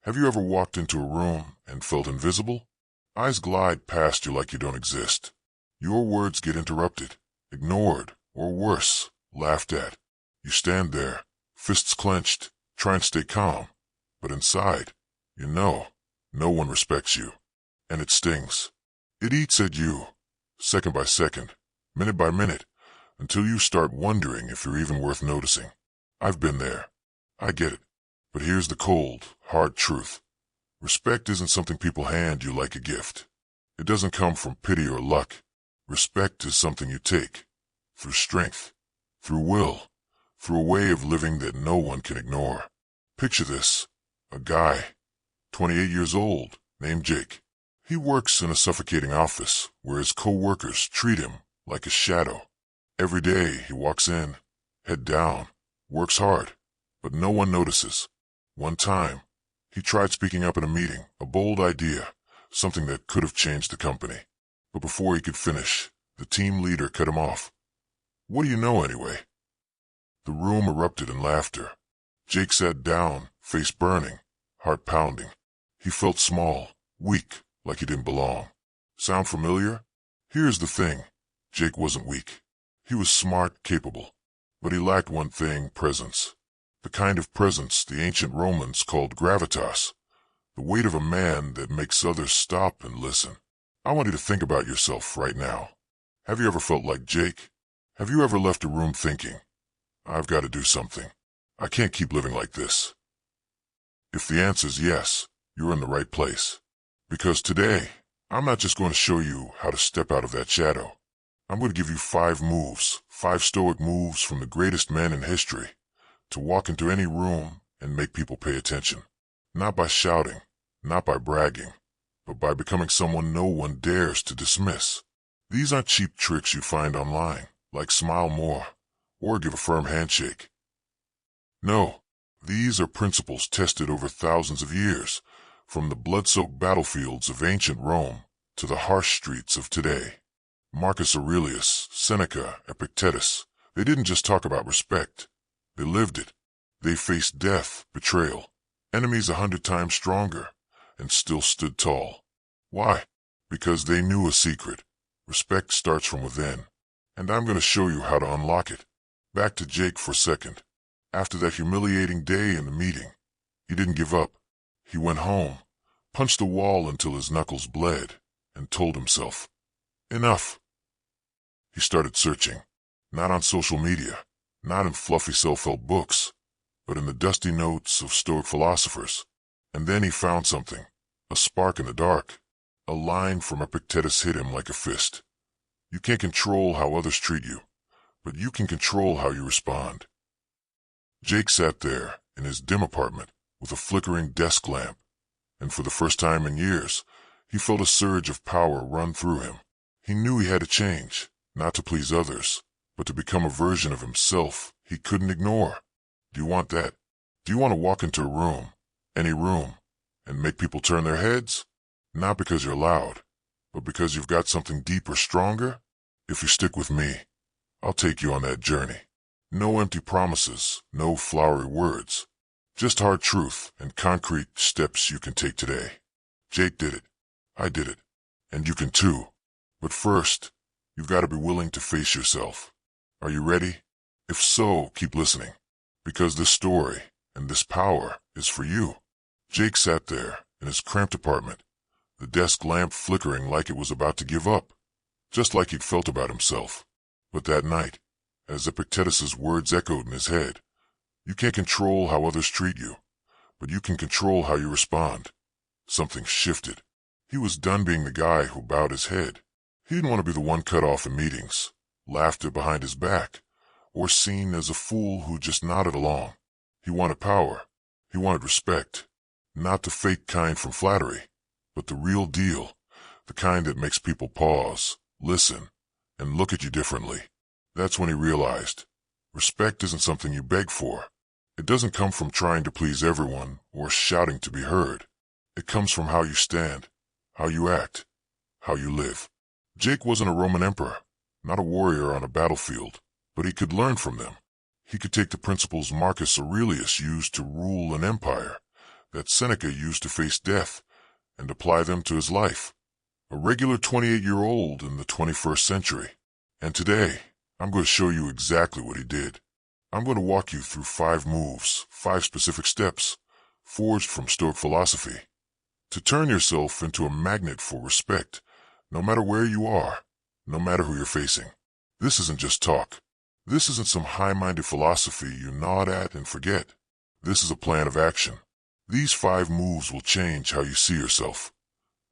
Have you ever walked into a room and felt invisible? Eyes glide past you like you don't exist. Your words get interrupted, ignored, or worse, laughed at. You stand there, fists clenched, trying to stay calm, but inside, you know, no one respects you. And it stings. It eats at you, second by second, minute by minute, until you start wondering if you're even worth noticing. I've been there. I get it. But here's the cold, hard truth. Respect isn't something people hand you like a gift. It doesn't come from pity or luck. Respect is something you take, through strength, through will, through a way of living that no one can ignore. Picture this. A guy, 28 years old, named Jake. He works in a suffocating office where his co-workers treat him like a shadow. Every day he walks in, head down, works hard, but no one notices. One time, he tried speaking up in a meeting, a bold idea, something that could have changed the company. But before he could finish, the team leader cut him off. "What do you know anyway?" The room erupted in laughter. Jake sat down, face burning, heart pounding. He felt small, weak, like he didn't belong. Sound familiar? Here's the thing. Jake wasn't weak. He was smart, capable. But he lacked one thing, presence. The kind of presence the ancient Romans called gravitas. The weight of a man that makes others stop and listen. I want you to think about yourself right now. Have you ever felt like Jake? Have you ever left a room thinking, "I've got to do something. I can't keep living like this"? If the answer is yes, you're in the right place. Because today, I'm not just going to show you how to step out of that shadow. I'm going to give you 5 moves, 5 Stoic moves from the greatest men in history, to walk into any room and make people pay attention. Not by shouting, not by bragging, but by becoming someone no one dares to dismiss. These aren't cheap tricks you find online, like smile more, or give a firm handshake. No, these are principles tested over thousands of years, from the blood-soaked battlefields of ancient Rome to the harsh streets of today. Marcus Aurelius, Seneca, Epictetus, they didn't just talk about respect. They lived it. They faced death, betrayal, enemies 100 times stronger, and still stood tall. Why? Because they knew a secret. Respect starts from within, and I'm going to show you how to unlock it. Back to Jake for a second. After that humiliating day in the meeting, he didn't give up. He went home, punched the wall until his knuckles bled, and told himself, "Enough." He started searching, not on social media, not in fluffy self-help books, but in the dusty notes of Stoic philosophers. And then he found something, a spark in the dark. A line from Epictetus hit him like a fist. You can't control how others treat you, but you can control how you respond. Jake sat there in his dim apartment with a flickering desk lamp, and for the first time in years, he felt a surge of power run through him. He knew he had to change, not to please others, but to become a version of himself he couldn't ignore. Do you want that? Do you want to walk into a room, any room, and make people turn their heads? Not because you're loud, but because you've got something deeper, stronger? If you stick with me, I'll take you on that journey. No empty promises, no flowery words. Just hard truth and concrete steps you can take today. Jake did it. I did it. And you can too. But first, you've got to be willing to face yourself. Are you ready? If so, keep listening. Because this story and this power is for you. Jake sat there in his cramped apartment, the desk lamp flickering like it was about to give up, just like he'd felt about himself. But that night, as Epictetus's words echoed in his head, you can't control how others treat you, but you can control how you respond. Something shifted. He was done being the guy who bowed his head. He didn't want to be the one cut off in meetings, laughed at behind his back, or seen as a fool who just nodded along. He wanted power. He wanted respect. Not the fake kind from flattery, but the real deal, the kind that makes people pause, listen, and look at you differently. That's when he realized, respect isn't something you beg for. It doesn't come from trying to please everyone or shouting to be heard. It comes from how you stand, how you act, how you live. Jake wasn't a Roman emperor, not a warrior on a battlefield, but he could learn from them. He could take the principles Marcus Aurelius used to rule an empire, that Seneca used to face death and apply them to his life. A regular 28-year-old in the 21st century. And today, I'm going to show you exactly what he did. I'm going to walk you through 5 moves, 5 specific steps, forged from Stoic philosophy, to turn yourself into a magnet for respect, no matter where you are, no matter who you're facing. This isn't just talk. This isn't some high-minded philosophy you nod at and forget. This is a plan of action. These 5 moves will change how you see yourself,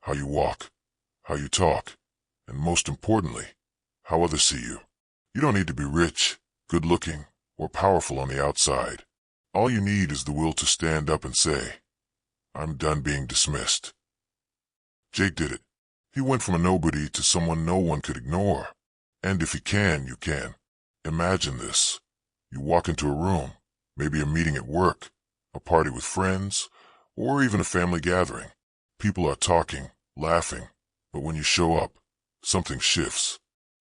how you walk, how you talk, and most importantly, how others see you. You don't need to be rich, good-looking, or powerful on the outside. All you need is the will to stand up and say, "I'm done being dismissed." Jake did it. He went from a nobody to someone no one could ignore. And if you can, you can. Imagine this. You walk into a room, maybe a meeting at work, a party with friends, or even a family gathering. People are talking, laughing, but when you show up, something shifts.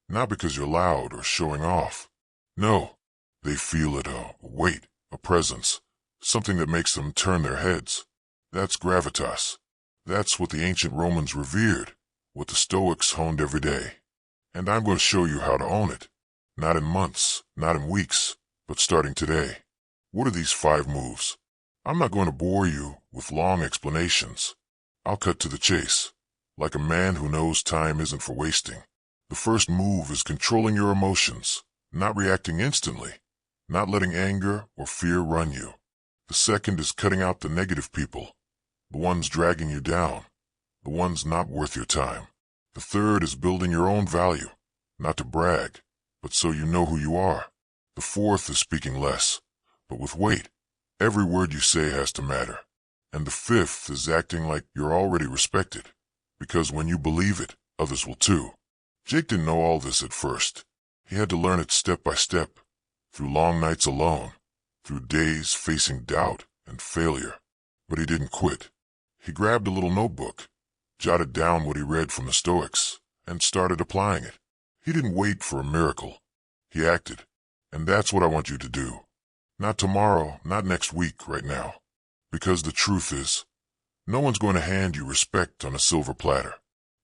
Not because you're loud or showing off. No, they feel it, a weight, a presence, something that makes them turn their heads. That's gravitas. That's what the ancient Romans revered, what the Stoics honed every day. And I'm going to show you how to own it. Not in months, not in weeks, but starting today. What are these 5 moves? I'm not going to bore you with long explanations. I'll cut to the chase, like a man who knows time isn't for wasting. The first move is controlling your emotions, not reacting instantly, not letting anger or fear run you. The second is cutting out the negative people, the ones dragging you down, the ones not worth your time. The third is building your own value, not to brag, but so you know who you are. The fourth is speaking less, but with weight. Every word you say has to matter. And the fifth is acting like you're already respected, because when you believe it, others will too. Jake didn't know all this at first. He had to learn it step by step, through long nights alone, through days facing doubt and failure. But he didn't quit. He grabbed a little notebook, jotted down what he read from the Stoics, and started applying it. He didn't wait for a miracle. He acted. And that's what I want you to do. Not tomorrow, not next week, right now. Because the truth is, no one's going to hand you respect on a silver platter.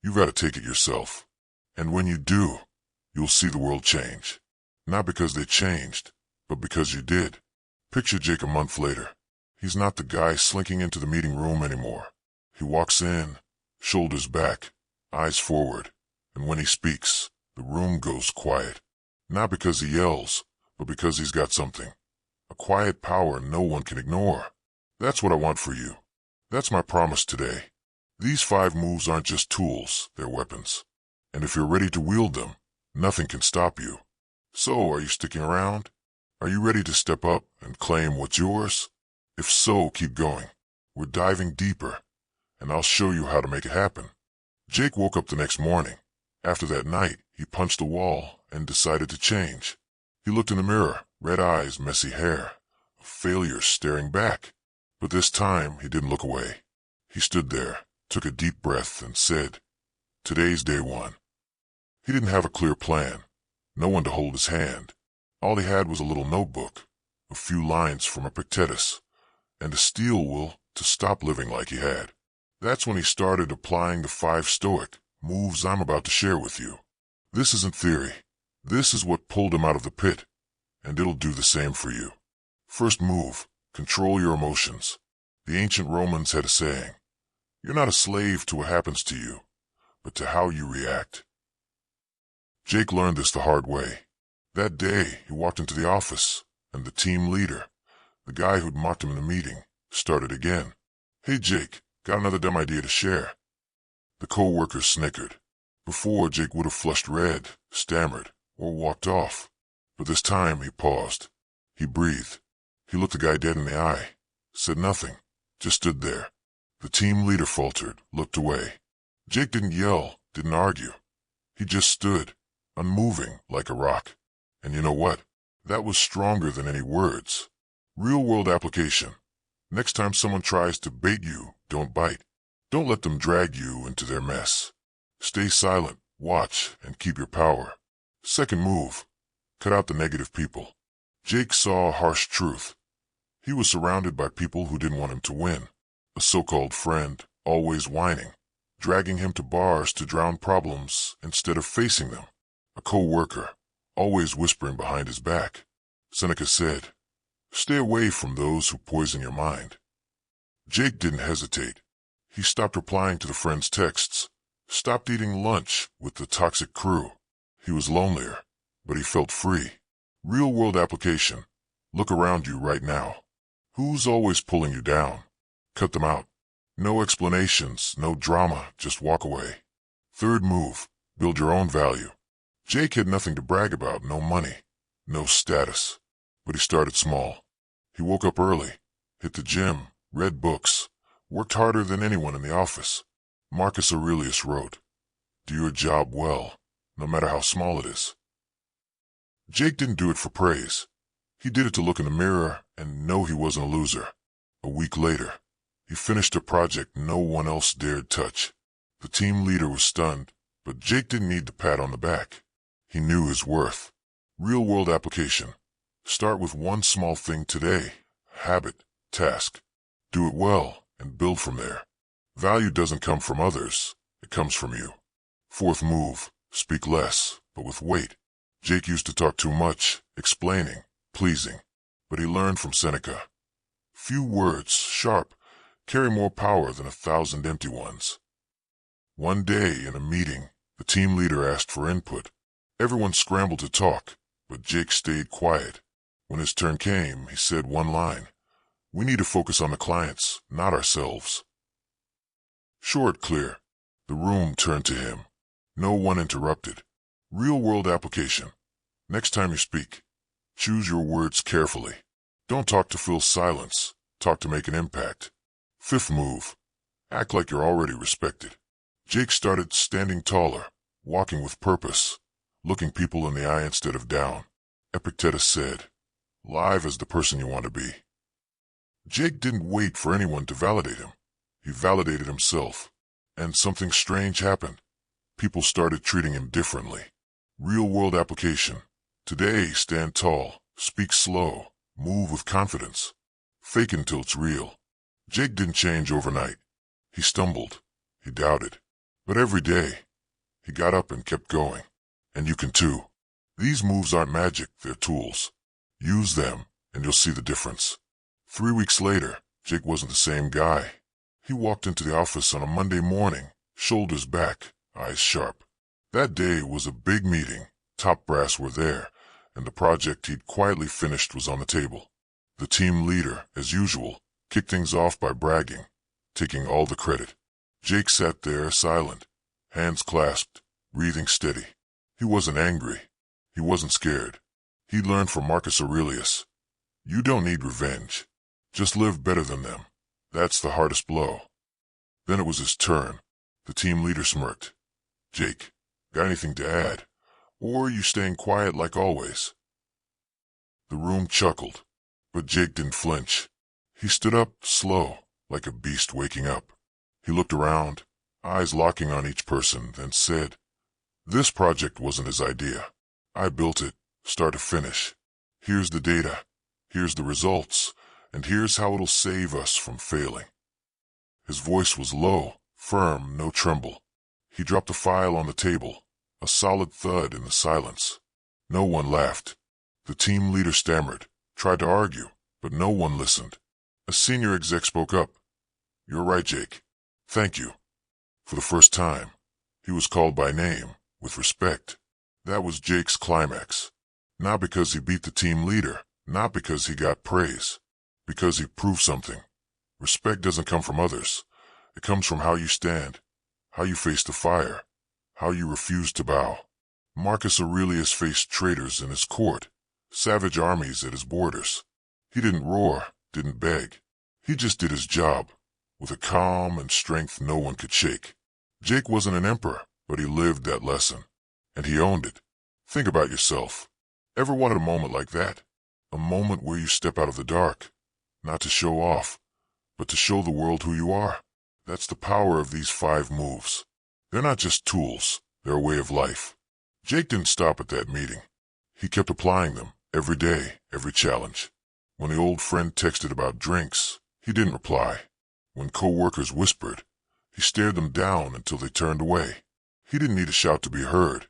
You've got to take it yourself. And when you do, you'll see the world change. Not because they changed, but because you did. Picture Jake a month later. He's not the guy slinking into the meeting room anymore. He walks in, shoulders back, eyes forward, and when he speaks, the room goes quiet. Not because he yells, but because he's got something. A quiet power no one can ignore. That's what I want for you. That's my promise today. These 5 moves aren't just tools, they're weapons. And if you're ready to wield them, nothing can stop you. So, are you sticking around? Are you ready to step up and claim what's yours? If so, keep going. We're diving deeper, and I'll show you how to make it happen. Jake woke up the next morning. After that night, he punched the wall and decided to change. He looked in the mirror, red eyes, messy hair, a failure staring back. But this time, he didn't look away. He stood there, took a deep breath, and said, "Today's day 1. He didn't have a clear plan, no one to hold his hand. All he had was a little notebook, a few lines from Epictetus, and a steel will to stop living like he had. That's when he started applying the 5 Stoic moves I'm about to share with you. This isn't theory. This is what pulled him out of the pit, and it'll do the same for you. First move, control your emotions. The ancient Romans had a saying, "You're not a slave to what happens to you, but to how you react." Jake learned this the hard way. That day, he walked into the office, and the team leader, the guy who'd mocked him in the meeting, started again. "Hey Jake, got another dumb idea to share." The co-worker snickered. Before, Jake would have flushed red, stammered, or walked off. But this time, he paused. He breathed. He looked the guy dead in the eye, said nothing, just stood there. The team leader faltered, looked away. Jake didn't yell, didn't argue. He just stood, unmoving like a rock. And you know what? That was stronger than any words. Real-world application. Next time someone tries to bait you, don't bite. Don't let them drag you into their mess. Stay silent, watch, and keep your power. Second move, cut out the negative people. Jake saw a harsh truth. He was surrounded by people who didn't want him to win. A so-called friend, always whining, dragging him to bars to drown problems instead of facing them. A co-worker, always whispering behind his back. Seneca said, "Stay away from those who poison your mind." Jake didn't hesitate. He stopped replying to the friend's texts, stopped eating lunch with the toxic crew. He was lonelier, but he felt free. Real-world application. Look around you right now. Who's always pulling you down? Cut them out. No explanations, no drama, just walk away. Third move, build your own value. Jake had nothing to brag about, no money, no status. But he started small. He woke up early, hit the gym, read books, worked harder than anyone in the office. Marcus Aurelius wrote, "Do your job well, no matter how small it is." Jake didn't do it for praise. He did it to look in the mirror and know he wasn't a loser. A week later, he finished a project no one else dared touch. The team leader was stunned, but Jake didn't need the pat on the back. He knew his worth. Real-world application. Start with one small thing today. Habit, task. Do it well and build from there. Value doesn't come from others. It comes from you. Fourth move, speak less, but with weight. Jake used to talk too much, explaining, pleasing, but he learned from Seneca. Few words, sharp, carry more power than 1,000 empty ones. One day in a meeting, the team leader asked for input. Everyone scrambled to talk, but Jake stayed quiet. When his turn came, he said one line, "We need to focus on the clients, not ourselves." Short, clear. The room turned to him. No one interrupted. Real-world application. Next time you speak, choose your words carefully. Don't talk to fill silence. Talk to make an impact. Fifth move. Act like you're already respected. Jake started standing taller, walking with purpose, looking people in the eye instead of down. Epictetus said, "Live as the person you want to be." Jake didn't wait for anyone to validate him. He validated himself. And something strange happened. People started treating him differently. Real-world application. Today, stand tall, speak slow, move with confidence. Fake until it's real. Jake didn't change overnight. He stumbled. He doubted. But every day, he got up and kept going. And you can too. These moves aren't magic, they're tools. Use them, and you'll see the difference. 3 weeks later, Jake wasn't the same guy. He walked into the office on a Monday morning, shoulders back, eyes sharp. That day was a big meeting. Top brass were there, and the project he'd quietly finished was on the table. The team leader, as usual, kicked things off by bragging, taking all the credit. Jake sat there silent, hands clasped, breathing steady. He wasn't angry. He wasn't scared. He'd learned from Marcus Aurelius. You don't need revenge. Just live better than them. That's the hardest blow. Then it was his turn. The team leader smirked. "Jake, got anything to add? Or are you staying quiet like always?" The room chuckled, but Jake didn't flinch. He stood up, slow, like a beast waking up. He looked around, eyes locking on each person, then said, "This project wasn't his idea. I built it, start to finish. Here's the data, here's the results, and here's how it'll save us from failing." His voice was low, firm, no tremble. He dropped the file on the table, a solid thud in the silence. No one laughed. The team leader stammered, tried to argue, but no one listened. A senior exec spoke up. "You're right, Jake. Thank you." For the first time, he was called by name, with respect. That was Jake's climax. Not because he beat the team leader, not because he got praise, because he proved something. Respect doesn't come from others. It comes from how you stand, how you face the fire, how you refuse to bow. Marcus Aurelius faced traitors in his court, savage armies at his borders. He didn't roar, didn't beg. He just did his job, with a calm and strength no one could shake. Jake wasn't an emperor, but he lived that lesson, and he owned it. Think about yourself. Ever wanted a moment like that? A moment where you step out of the dark, not to show off, but to show the world who you are. That's the power of these 5 moves. They're not just tools, they're a way of life. Jake didn't stop at that meeting. He kept applying them, every day, every challenge. When the old friend texted about drinks, he didn't reply. When co-workers whispered, he stared them down until they turned away. He didn't need a shout to be heard.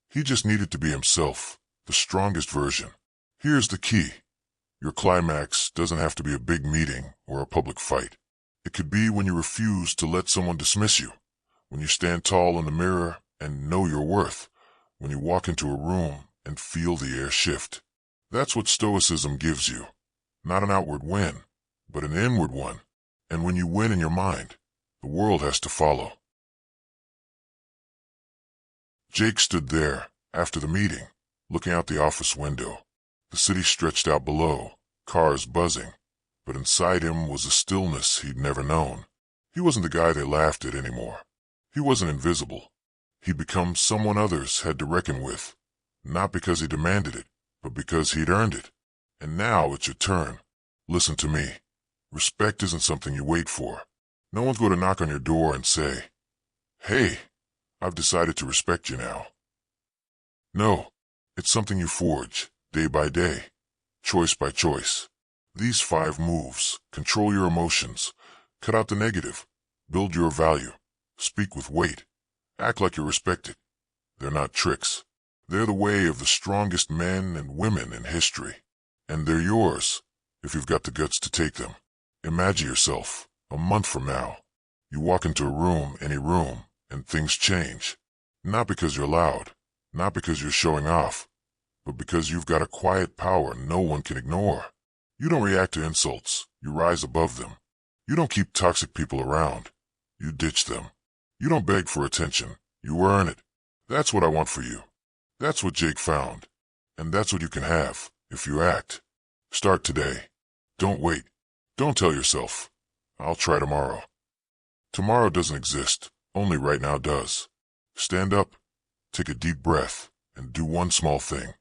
He just needed to be himself, the strongest version. Here's the key. Your climax doesn't have to be a big meeting or a public fight. It could be when you refuse to let someone dismiss you, when you stand tall in the mirror and know your worth, when you walk into a room and feel the air shift. That's what Stoicism gives you. Not an outward win, but an inward one. And when you win in your mind, the world has to follow. Jake stood there, after the meeting, looking out the office window. The city stretched out below, cars buzzing, but inside him was a stillness he'd never known. He wasn't the guy they laughed at anymore. He wasn't invisible. He'd become someone others had to reckon with, not because he demanded it, but because he'd earned it. And now it's your turn. Listen to me. Respect isn't something you wait for. No one's going to knock on your door and say, "Hey, I've decided to respect you now." No, it's something you forge, day by day, choice by choice. These 5 moves: control your emotions, cut out the negative, build your value, speak with weight, act like you're respected. They're not tricks. They're the way of the strongest men and women in history. And they're yours, if you've got the guts to take them. Imagine yourself, a month from now. You walk into a room, any room, and things change. Not because you're loud, not because you're showing off, but because you've got a quiet power no one can ignore. You don't react to insults, you rise above them. You don't keep toxic people around, you ditch them. You don't beg for attention, you earn it. That's what I want for you. That's what Jake found. And that's what you can have, if you act. Start today. Don't wait. Don't tell yourself, "I'll try tomorrow." Tomorrow doesn't exist, only right now does. Stand up, take a deep breath, and do one small thing.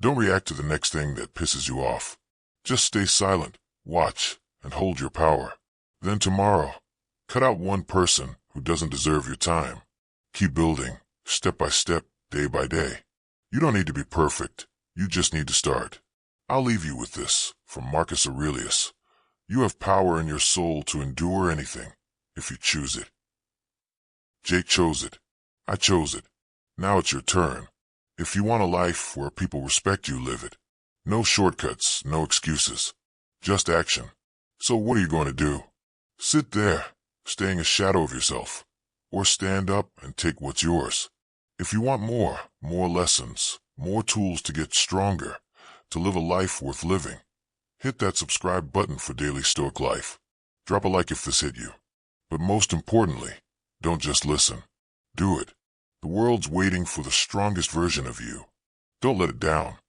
Don't react to the next thing that pisses you off. Just stay silent, watch, and hold your power. Then tomorrow, cut out one person who doesn't deserve your time. Keep building, step by step, day by day. You don't need to be perfect, you just need to start. I'll leave you with this, from Marcus Aurelius. You have power in your soul to endure anything, if you choose it. Jake chose it. I chose it. Now it's your turn. If you want a life where people respect you, live it. No shortcuts, no excuses. Just action. So what are you going to do? Sit there, staying a shadow of yourself, or stand up and take what's yours. If you want more lessons, more tools to get stronger, to live a life worth living, hit that subscribe button for Daily Stoic Life. Drop a like if this hit you. But most importantly, don't just listen. Do it. The world's waiting for the strongest version of you. Don't let it down.